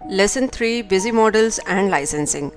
Lesson 3 busy models and licensing.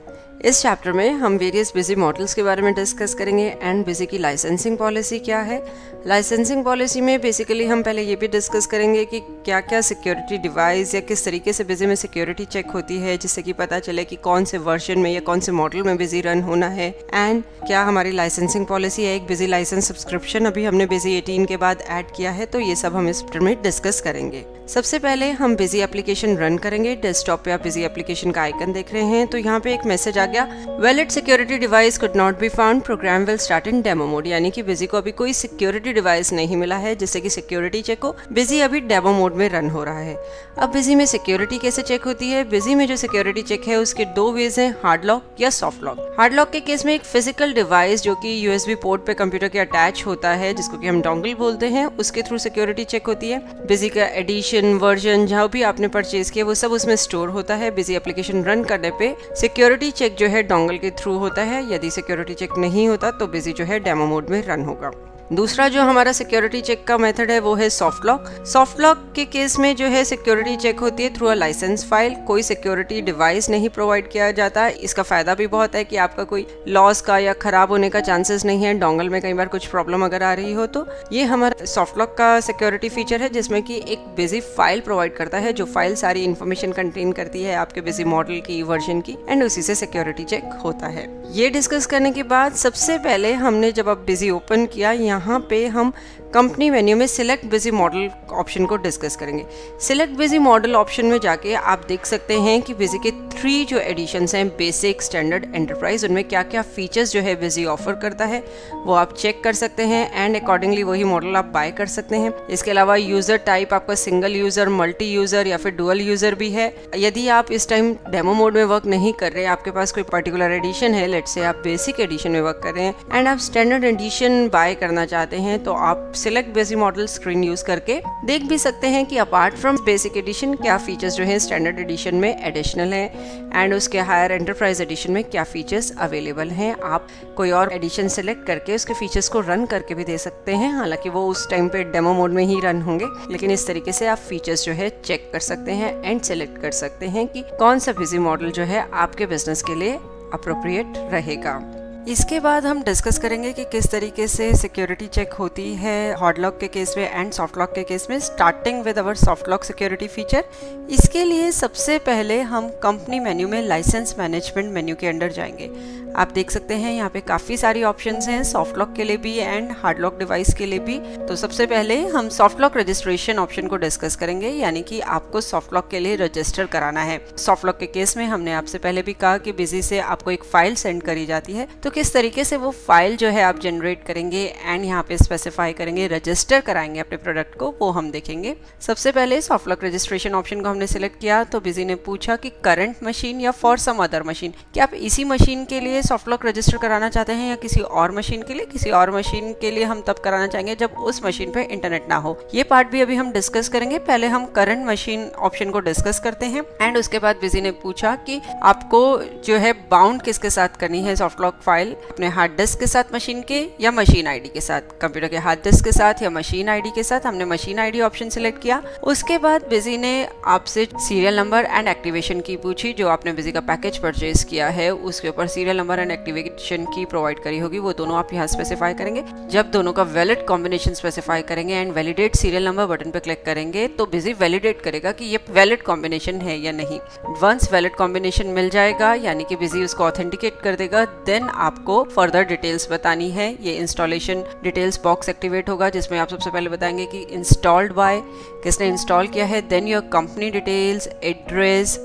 इस chapter में हम वेरियस बिजी मॉडल्स के बारे में डिस्कस करेंगे एंड बिजी की लाइसेंसिंग पॉलिसी क्या है। लाइसेंसिंग पॉलिसी में बेसिकली हम पहले ये भी डिस्कस करेंगे कि क्या क्या सिक्योरिटी डिवाइस या किस तरीके से बिजी में सिक्योरिटी चेक होती है, जिससे कि पता चले कि कौन से वर्जन में या कौन से मॉडल में बिजी रन होना है, एंड क्या हमारी लाइसेंसिंग पॉलिसी है। एक बिजी लाइसेंस सब्सक्रिप्शन अभी हमने बिजी 18 के बाद ऐड किया है, तो ये सब हम इस चैप्टर में डिस्कस करेंगे। सबसे पहले हम बिजी एप्लीकेशन रन करेंगे। डेस्कटॉप पे आप बिजी एप्लीकेशन का आइकन देख रहे हैं, तो यहाँ पे एक मैसेज आ गया, valid security device could not be found, program will start in demo mode. यानी कि बिजी को अभी कोई सिक्योरिटी डिवाइस नहीं मिला है जिससे कि सिक्योरिटी चेक हो। बिजी अभी डेमो मोड में रन हो रहा है। अब बिजी में सिक्योरिटी कैसे चेक होती है? बिजी में जो सिक्योरिटी चेक है उसके दो वेज हैं, हार्ड लॉक या सॉफ्ट लॉक। हार्ड लॉक के केस में एक फिजिकल डिवाइस जो कि यूएसबी पोर्ट पे कंप्यूटर के अटैच होता है, जिसको कि हम डोंगल बोलते हैं, उसके थ्रू सिक्योरिटी चेक होती है। बिजी का एडिशन वर्जन जहाँ भी आपने परचेज किया वो सब उसमें स्टोर होता है। बिजी एप्लीकेशन रन करने पे सिक्योरिटी चेक जो है डोंगल के थ्रू होता है। यदि सिक्योरिटी चेक नहीं होता तो बिजी जो है डेमो मोड में रन होगा। दूसरा जो हमारा सिक्योरिटी चेक का मेथड है वो है सॉफ्ट लॉक। सॉफ्ट लॉक के केस में जो है सिक्योरिटी चेक होती है थ्रू अ लाइसेंस फाइल। कोई सिक्योरिटी डिवाइस नहीं प्रोवाइड किया जाता है। इसका फायदा भी बहुत है कि आपका कोई लॉस का या खराब होने का चांसेस नहीं है। डोंगल में कई बार कुछ प्रॉब्लम अगर आ रही हो तो ये हमारा सॉफ्ट लॉक का सिक्योरिटी फीचर है, जिसमें कि एक बिजी फाइल प्रोवाइड करता है, जो फाइल सारी इन्फॉर्मेशन कंटेन करती है आपके बिजी मॉडल की, वर्जन की, एंड उसी से सिक्योरिटी चेक होता है। ये डिस्कस करने के बाद सबसे पहले हमने जब अब बिजी ओपन किया, यहाँ पे हम कंपनी मेन्यू में सिलेक्ट बिजी मॉडल ऑप्शन को डिस्कस करेंगे। सिलेक्ट बिजी मॉडल ऑप्शन में जाके आप देख सकते हैं कि बिजी के 3 जो एडिशंस हैं, बेसिक, स्टैंडर्ड, एंटरप्राइज, उनमें क्या क्या फीचर्स जो है बिजी ऑफर करता है वो आप चेक कर सकते हैं एंड अकॉर्डिंगली वही मॉडल आप बाय कर सकते हैं। इसके अलावा यूजर टाइप आपका सिंगल यूजर, मल्टी यूजर या फिर डुअल यूजर भी है। यदि आप इस टाइम डेमो मोड में वर्क नहीं कर रहे, आपके पास कोई पर्टिकुलर एडिशन है, लेट्स से आप बेसिक एडिशन में वर्क कर रहे हैं एंड आप स्टैंडर्ड एडिशन बाय करना चाहते हैं, तो आप select busy model screen use करके देख भी सकते हैं कि अपार्ट फ्रॉम बेसिक एडिशन क्या फीचर्स जो है स्टैंडर्ड एडिशन में एडिशनल है एंड उसके हायर एंटरप्राइज एडिशन में क्या फीचर्स अवेलेबल हैं। आप कोई और एडिशन सेलेक्ट करके उसके फीचर्स को रन करके भी दे सकते हैं। हालांकि वो उस टाइम पे डेमो मोड में ही रन होंगे, लेकिन इस तरीके से आप फीचर्स जो है चेक कर सकते हैं एंड सेलेक्ट कर सकते हैं कि कौन सा बिजी मॉडल जो है आपके बिजनेस के लिए अप्रोप्रिएट रहेगा। इसके बाद हम डिस्कस करेंगे कि किस तरीके से सिक्योरिटी चेक होती है हार्ड लॉक के केस में एंड सॉफ्ट लॉक के केस में, starting with our soft lock security feature. इसके लिए सबसे पहले हम कंपनी मेन्यू में लाइसेंस मैनेजमेंट मेन्यू के अंदर जाएंगे। आप देख सकते हैं यहाँ पे काफ़ी सारी ऑप्शंस हैं, सॉफ्ट लॉक के लिए भी एंड हार्ड लॉक डिवाइस के लिए भी। तो सबसे पहले हम सॉफ्ट लॉक रजिस्ट्रेशन ऑप्शन को डिस्कस करेंगे, यानी कि आपको सॉफ्ट लॉक के लिए रजिस्टर कराना है। सॉफ्ट लॉक के केस में हमने आपसे पहले भी कहा कि बिजी से आपको एक फाइल सेंड करी जाती है, तो किस तरीके से वो फाइल जो है आप जनरेट करेंगे एंड यहाँ पे स्पेसिफाई करेंगे, रजिस्टर कराएंगे अपने प्रोडक्ट को, वो हम देखेंगे। सबसे पहले सॉफ्ट लॉक रजिस्ट्रेशन ऑप्शन को हमने सिलेक्ट किया, तो बिजी ने पूछा कि करंट मशीन या फॉर सम अदर मशीन, क्या आप इसी मशीन के लिए सॉफ्ट लॉक रजिस्टर कराना चाहते हैं या किसी और मशीन के लिए? किसी और मशीन के लिए हम तब कराना चाहेंगे जब उस मशीन पे इंटरनेट ना हो। ये पार्ट भी अभी हम डिस्कस करेंगे। पहले हम करंट मशीन ऑप्शन को डिस्कस करते हैं एंड उसके बाद बिजी ने पूछा कि आपको जो है बाउंड किसके साथ करनी है सॉफ्ट लॉक फाइल, अपने हार्ड डिस्क के साथ मशीन के या मशीन आईडी के साथ, कंप्यूटर के हार्ड डिस्क के साथ या मशीन आईडी के साथ। हमने मशीन आईडी ऑप्शन सिलेक्ट किया। उसके बाद बिजी ने आपसे सीरियल नंबर एंड एक्टिवेशन की पूछी। जो आपने बिजी का पैकेज परचेज किया है उसके ऊपर सीरियल नंबर एंड एक्टिवेशन की प्रोवाइड करी होगी, वो दोनों आप यहाँ स्पेसिफाई करेंगे। जब दोनों का वैलिड कॉम्बिनेशन स्पेसिफाई करेंगे and validate serial number button पे क्लिक करेंगे तो बिजी वैलिडेट करेगा कि ये वैलिड कॉम्बिनेशन है या नहीं। वंस वैलिड कॉम्बिनेशन मिल जाएगा, यानी कि बिजी उसको ऑथेंटिकेट कर देगा, देन आपको फर्दर डिटेल्स बतानी है। ये इंस्टॉलेशन डिटेल्स बॉक्स एक्टिवेट होगा, जिसमें आप सबसे पहले बताएंगे कि इंस्टॉल्ड बाय, किसने इंस्टॉल किया है, then your company details, address,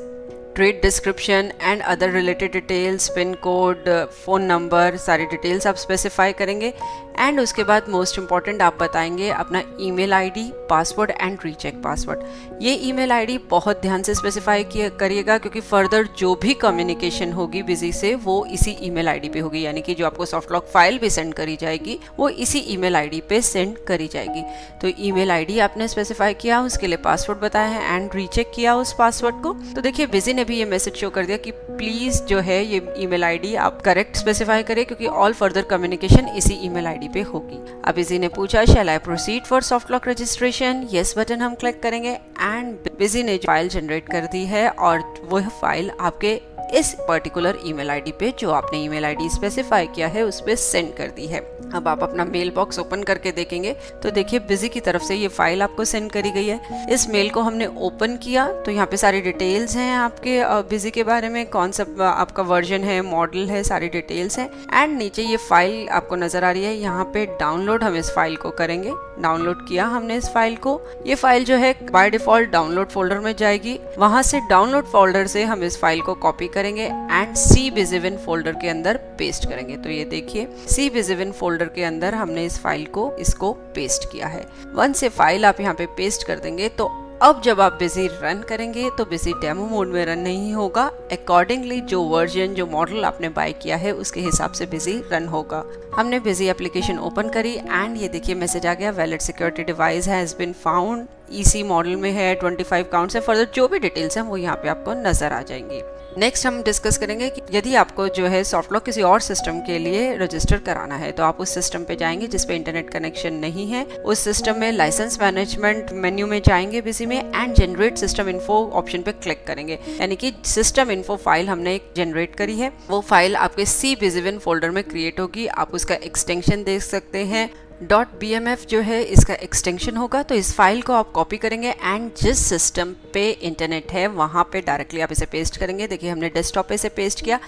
trade description and other related details, pin code, phone number, सारी डिटेल्स आप स्पेसिफाई करेंगे एंड उसके बाद मोस्ट इंपॉर्टेंट आप बताएंगे अपना email ID, password and recheck password. ये ईमेल आईडी बहुत ध्यान से स्पेसिफाई करिएगा, क्योंकि फर्दर जो भी कम्युनिकेशन होगी बिजी से वो इसी ईमेल आईडी पे होगी, यानी कि जो आपको सॉफ्ट लॉक फाइल भी सेंड करी जाएगी वो इसी ईमेल आईडी पे सेंड करी जाएगी। तो ईमेल आईडी आपने स्पेसिफाई किया, उसके लिए पासवर्ड बताया है एंड रीचेक किया उस पासवर्ड को। तो देखिए बिजी ने ने भी ये मैसेज शो कर दिया कि प्लीज जो है ये ईमेल आईडी आप करेक्ट स्पेसिफाई करें, क्योंकि ऑल फर्दर कम्युनिकेशन इसी ईमेल आईडी पे होगी। अब बिजी ने पूछा shall I proceed for soft lock registration, yes button हम क्लिक करेंगे एंड बिजी ने फाइल जनरेट कर दी है और वह फाइल आपके इस पर्टिकुलर ईमेल आईडी पे जो आपने ईमेल आईडी स्पेसिफाई किया है उस पे सेंड कर दी है। अब आप अपना मेल बॉक्स ओपन करके देखेंगे तो देखिए बिजी की तरफ से ये फाइल आपको सेंड करी गई है। इस मेल को हमने ओपन किया तो यहाँ पे सारी डिटेल्स हैं आपके बिजी के बारे में, कौन सा आपका वर्जन है, मॉडल है, सारी डिटेल्स हैं एंड नीचे ये फाइल आपको नजर आ रही है। यहाँ पे डाउनलोड हम इस फाइल को करेंगे। डाउनलोड किया हमने इस फाइल को। ये फाइल जो है बाय डिफॉल्ट डाउनलोड फोल्डर में जाएगी। वहां से डाउनलोड फोल्डर से हम इस फाइल को कॉपी करेंगे एंड सी बिजीविन फोल्डर के अंदर पेस्ट करेंगे। तो ये देखिए सी बिजीविन फोल्डर के अंदर हमने इस फाइल को इसको पेस्ट किया है। वंस ये फाइल आप यहाँ पे पेस्ट कर देंगे तो अब जब आप बिजी रन करेंगे तो बिजी डेमो मोड में रन नहीं होगा, अकॉर्डिंगली जो वर्जन जो मॉडल आपने बाय किया है उसके हिसाब से बिजी रन होगा। हमने बिजी एप्लीकेशन ओपन करी एंड ये देखिए मैसेज आ गया valid security device has been found, EC model में है, 25 काउंट्स है। फर्दर जो भी डिटेल्स हैं वो यहाँ पे आपको नजर आ जाएंगी। नेक्स्ट हम डिस्कस करेंगे कि यदि आपको जो है सॉफ्ट लॉक किसी और सिस्टम के लिए रजिस्टर कराना है तो आप उस सिस्टम पे जाएंगे जिस पे इंटरनेट कनेक्शन नहीं है। उस सिस्टम में लाइसेंस मैनेजमेंट मेन्यू में जाएंगे बिजी में and generate system info option पे क्लिक करेंगे। यानी कि सिस्टम इन्फो फाइल हमने एक जनरेट करी है, वो फाइल आपके सी बिजीविन फोल्डर में क्रिएट होगी। आप उसका एक्सटेंशन देख सकते हैं, .bmf जो है इसका एक्सटेंशन होगा। तो इस फाइल को आप कॉपी करेंगे एंड जिस सिस्टम पे इंटरनेट है वहाँ पे डायरेक्टली आप इसे पेस्ट करेंगे। देखिए हमने डेस्कटॉप पे इसे पेस्ट किया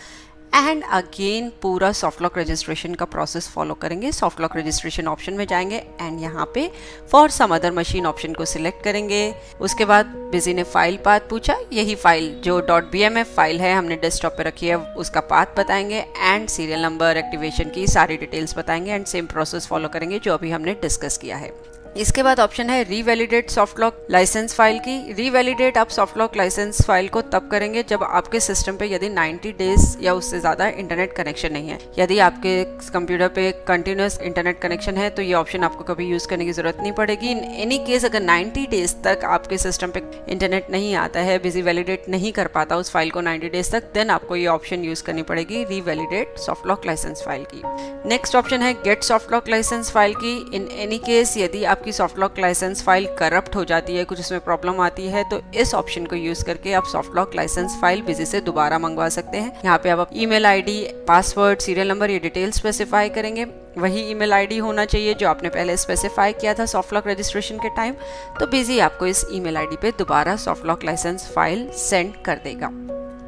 एंड अगेन पूरा सॉफ्ट लॉक रजिस्ट्रेशन का प्रोसेस फॉलो करेंगे। सॉफ्ट लॉक रजिस्ट्रेशन ऑप्शन में जाएंगे एंड यहाँ पे for some other machine option को सिलेक्ट करेंगे। उसके बाद बिजी ने फाइल पाथ पूछा, यही फाइल जो .bmf फाइल है हमने डेस्कटॉप पे रखी है उसका पाथ बताएंगे एंड सीरियल नंबर, एक्टिवेशन की सारी डिटेल्स बताएंगे एंड सेम प्रोसेस फॉलो करेंगे जो अभी हमने डिस्कस किया है। इसके बाद ऑप्शन है रीवैलिडेट सॉफ्ट लॉक लाइसेंस फाइल की। रीवैलिडेट आप सॉफ्ट लॉक लाइसेंस फाइल को तब करेंगे जब आपके सिस्टम पे यदि 90 डेज या उससे ज़्यादा इंटरनेट कनेक्शन नहीं है। यदि आपके कंप्यूटर पे कंटिन्यूस इंटरनेट कनेक्शन है तो ये ऑप्शन आपको कभी यूज़ करने की ज़रूरत नहीं पड़ेगी। इन एनी केस अगर 90 डेज तक आपके सिस्टम पे इंटरनेट नहीं आता है, बिजी वैलिडेट नहीं कर पाता उस फाइल को 90 डेज तक, देन आपको ये ऑप्शन यूज़ करनी पड़ेगी revalidate soft lock licence file की। नेक्स्ट ऑप्शन है get soft lock licence file की। इन एनी केस यदि आपकी soft lock licence file corrupt हो जाती है, कुछ इसमें प्रॉब्लम आती है, तो इस ऑप्शन को यूज करके आप soft lock licence file Busy से दोबारा मंगवा सकते हैं। यहाँ पे आप email ID, password, serial number ये डिटेल स्पेसिफाई करेंगे। वही ईमेल आईडी होना चाहिए जो आपने पहले स्पेसिफाई किया था सॉफ्ट लॉक रजिस्ट्रेशन के टाइम। तो बिजी आपको इस ईमेल आईडी पे दोबारा soft lock licence file send कर देगा।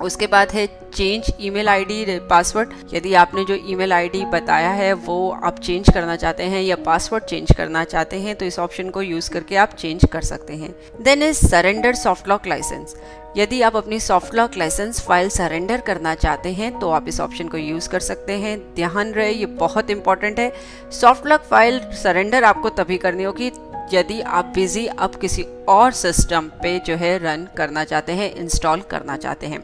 उसके बाद है चेंज ईमेल आईडी पासवर्ड। यदि आपने जो ईमेल आईडी बताया है वो आप चेंज करना चाहते हैं या पासवर्ड चेंज करना चाहते हैं तो इस ऑप्शन को यूज़ करके आप चेंज कर सकते हैं। Then is surrender soft lock licence. यदि आप अपनी soft lock licence file surrender करना चाहते हैं तो आप इस ऑप्शन को यूज़ कर सकते हैं। ध्यान रहे ये बहुत इंपॉर्टेंट है, सॉफ्ट लॉक फाइल सरेंडर आपको तभी करनी होगी यदि आप बिजी अब किसी और सिस्टम पे जो है रन करना चाहते हैं, इंस्टॉल करना चाहते हैं।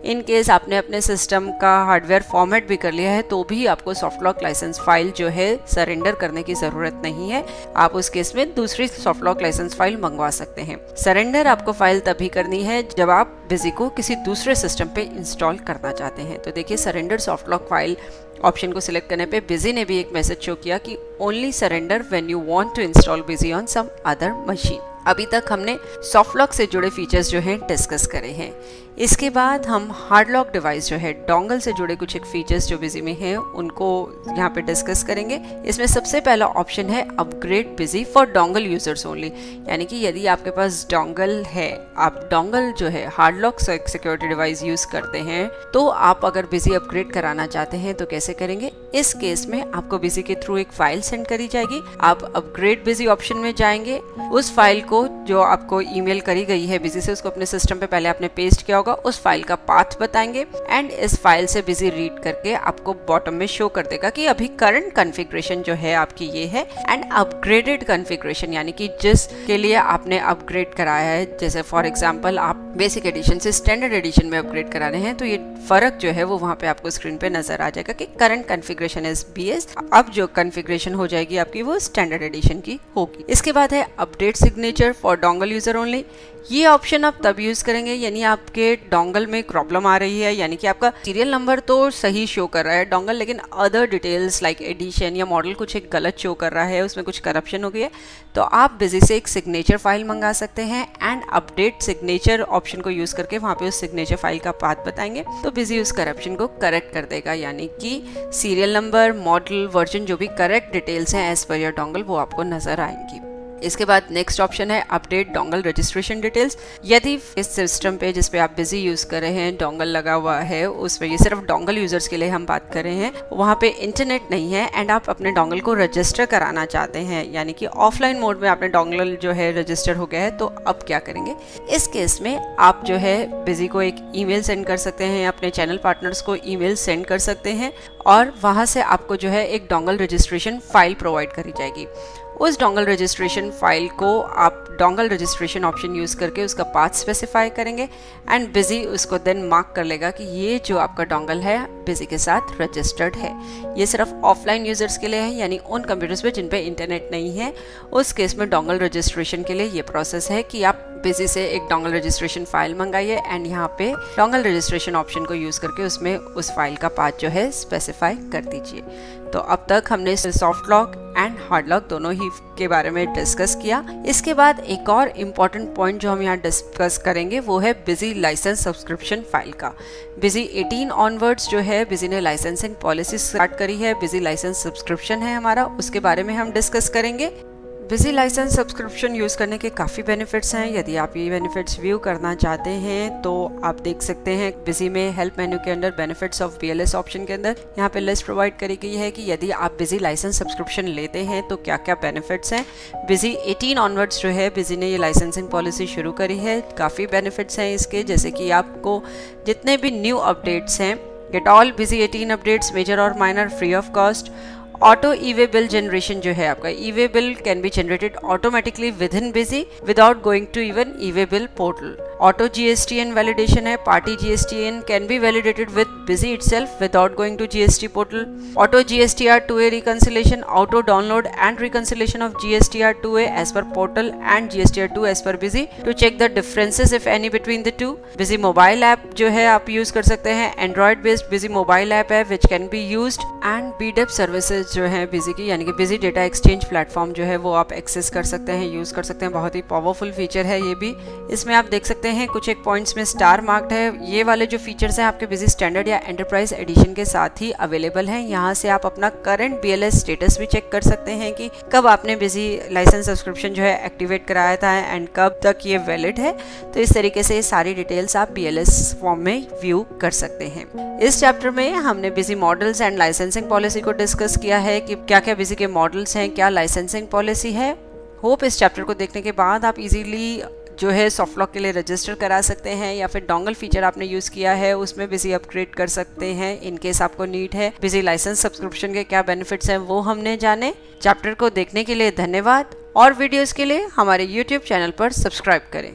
इन केस आपने अपने सिस्टम का हार्डवेयर फॉर्मेट भी कर लिया है तो भी आपको सॉफ्ट लॉक लाइसेंस फाइल जो है सरेंडर करने की ज़रूरत नहीं है। आप उस केस में दूसरी सॉफ्ट लॉक लाइसेंस फाइल मंगवा सकते हैं। सरेंडर आपको फाइल तभी करनी है जब आप बिजी को किसी दूसरे सिस्टम पे इंस्टॉल करना चाहते हैं। तो देखिए surrender soft lock file option को सिलेक्ट करने पे बिजी ने भी एक मैसेज शो किया कि only surrender when you want to install Busy on some other machine. अभी तक हमने सॉफ्ट लॉक से जुड़े फीचर्स जो हैं डिस्कस करे हैं। इसके बाद हम हार्ड लॉक डिवाइस जो है डोंगल से जुड़े कुछ एक फीचर्स जो बिजी में हैं उनको यहाँ पे डिस्कस करेंगे। इसमें सबसे पहला ऑप्शन है upgrade busy for dongle users only. यानी कि यदि आपके पास डोंगल है, आप डोंगल जो है hard lock security device use करते हैं, तो आप अगर बिजी अपग्रेड कराना चाहते हैं तो कैसे करेंगे। इस केस में आपको बिजी के थ्रू एक फाइल सेंड करी जाएगी। आप अपग्रेड बिजी ऑप्शन में जाएंगे, उस फाइल को जो आपको ईमेल करी गई है बिजी से उसको अपने सिस्टम पे पहले आपने पेस्ट किया होगा, उस फाइल का पाथ बताएंगे एंड इस फाइल से बिजी रीड करके आपको बॉटम में शो कर देगा कि अभी करंट कॉन्फ़िगरेशन जो है आपकी ये है एंड अपग्रेडेड कॉन्फ़िगरेशन यानी कि जिसके लिए आपने अपग्रेड कराया है, जैसे फॉर एग्जांपल आप बेसिक एडिशन से स्टैंडर्ड एडिशन में अपग्रेड करा रहे हैं तो ये फर्क जो है वो वहाँ पे आपको स्क्रीन पे नजर आ जाएगा कि करंट कॉन्फ़िगरेशन इज BS, अब जो कॉन्फ़िगरेशन हो जाएगी आपकी वो स्टैंडर्ड एडिशन की होगी। इसके बाद है update signature for dongle user only. ये ऑप्शन आप तब यूज़ करेंगे यानी आपके डोंगल में प्रॉब्लम आ रही है, यानी कि आपका सीरियल नंबर तो सही शो कर रहा है डोंगल, लेकिन अदर डिटेल्स लाइक एडिशन या मॉडल कुछ एक गलत शो कर रहा है, उसमें कुछ करप्शन हो गई है, तो आप बिजी से एक सिग्नेचर फाइल मंगा सकते हैं एंड अपडेट सिग्नेचर ऑप्शन को यूज़ करके वहाँ पे उस सिग्नेचर फाइल का पाथ बताएंगे तो बिजी उस करप्शन को करेक्ट कर देगा, यानी कि सीरियल नंबर, मॉडल, वर्जन जो भी करेक्ट डिटेल्स हैं एज पर योर डोंगल वो आपको नजर आएंगी। इसके बाद नेक्स्ट ऑप्शन है अपडेट डोंगल रजिस्ट्रेशन डिटेल्स। यदि इस सिस्टम पे जिस पे आप बिजी यूज़ कर रहे हैं डोंगल लगा हुआ है, उस पे ये सिर्फ डोंगल यूजर्स के लिए हम बात कर रहे हैं, वहाँ पे इंटरनेट नहीं है एंड आप अपने डोंगल को रजिस्टर कराना चाहते हैं, यानी कि ऑफलाइन मोड में आपने डोंगल जो है रजिस्टर हो गया है, तो अब क्या करेंगे? इस केस में आप जो है बिजी को एक ईमेल सेंड कर सकते हैं, अपने चैनल पार्टनर्स को ईमेल सेंड कर सकते हैं और वहाँ से आपको जो है एक डोंगल रजिस्ट्रेशन फाइल प्रोवाइड करी जाएगी। उस डोंगल रजिस्ट्रेशन फाइल को आप डोंगल रजिस्ट्रेशन ऑप्शन यूज़ करके उसका पाथ स्पेसिफाई करेंगे एंड बिजी उसको देन मार्क कर लेगा कि ये जो आपका डोंगल है बिजी के साथ रजिस्टर्ड है। ये सिर्फ ऑफलाइन यूजर्स के लिए है, यानी उन कंप्यूटर्स पे जिन पे इंटरनेट नहीं है, उस केस में डोंगल रजिस्ट्रेशन के लिए ये प्रोसेस है कि आप बिजी से एक डोंगल रजिस्ट्रेशन फाइल मंगाइए एंड यहाँ पे डोंगल रजिस्ट्रेशन ऑप्शन को यूज़ करके उसमें उस फाइल का पाथ जो है स्पेसिफाई कर दीजिए। तो अब तक हमने soft lock and hard lock दोनों ही के बारे में डिस्कस किया। इसके बाद एक और इम्पॉर्टेंट पॉइंट जो हम यहाँ डिस्कस करेंगे वो है बिजी लाइसेंस सब्सक्रिप्शन फाइल का। बिजी 18 ऑनवर्ड्स जो है बिजी ने लाइसेंसिंग पॉलिसी स्टार्ट करी है, बिजी लाइसेंस सब्सक्रिप्शन है हमारा, उसके बारे में हम डिस्कस करेंगे। बिजी लाइसेंस सब्सक्रिप्शन यूज़ करने के काफ़ी बेनिफिट्स हैं। यदि आप ये बेनिफिट्स व्यू करना चाहते हैं तो आप देख सकते हैं बिजी में हेल्प मेन्यू के अंदर बेनिफिट्स ऑफ BLS ऑप्शन के अंदर यहाँ पे लिस्ट प्रोवाइड करी गई है कि यदि आप बिजी लाइसेंस सब्सक्रिप्शन लेते हैं तो क्या क्या बेनिफिट्स हैं। बिजी 18 ऑनवर्ड्स जो है बिजी ने ये लाइसेंसिंग पॉलिसी शुरू करी है, काफ़ी बेनिफिट्स हैं इसके, जैसे कि आपको जितने भी न्यू अपडेट्स हैं, get all Busy 18 updates major और minor free of cost. Auto e-way bill generation जो है आपका e-way bill can be generated automatically within Busy without going to even e-way bill portal. Auto GSTN validation है, party GSTN can be validated with Busy itself without going to GST portal. Auto GSTR 2A reconciliation, auto download and reconciliation of GSTR 2A as per portal and GSTR 2 as पर Busy to check the differences if any between the two. Busy mobile app जो है आप use कर सकते हैं, Android based Busy mobile app है which can be used and BDEP services जो है बिजी की, यानी कि बिजी डेटा एक्सचेंज प्लेटफॉर्म जो है वो आप एक्सेस कर सकते हैं, यूज कर सकते हैं। बहुत ही पावरफुल फीचर है ये भी। इसमें आप देख सकते हैं कुछ एक पॉइंट्स में स्टार मार्क्ड है। ये वाले जो फीचर्स हैं आपके बिजी स्टैंडर्ड या एंटरप्राइज एडिशन के साथ ही अवेलेबल हैं। यहाँ से आप अपना करंट BLS स्टेटस भी चेक कर सकते हैं कि कब आपने बिजी लाइसेंस सब्सक्रिप्शन जो है एक्टिवेट कराया था एंड कब तक ये वैलिड है। तो इस तरीके से सारी डिटेल्स आप BLS फॉर्म में व्यू कर सकते हैं। इस चैप्टर में हमने busy models and licensing policy को डिस्कस किया है कि क्या क्या बिजी के मॉडल्स हैं, क्या लाइसेंसिंग पॉलिसी है। होप इस चैप्टर को देखने के बाद आप इजीली जो है सॉफ्ट लॉक के लिए रजिस्टर करा सकते हैं या फिर डोंगल फीचर आपने यूज़ किया है उसमें बिजी अपग्रेड कर सकते हैं इन केस आपको नीड है। बिजी लाइसेंस सब्सक्रिप्शन के क्या बेनिफिट्स हैं वो हमने जाने। चैप्टर को देखने के लिए धन्यवाद और वीडियोस के लिए हमारे YouTube चैनल पर सब्सक्राइब करें।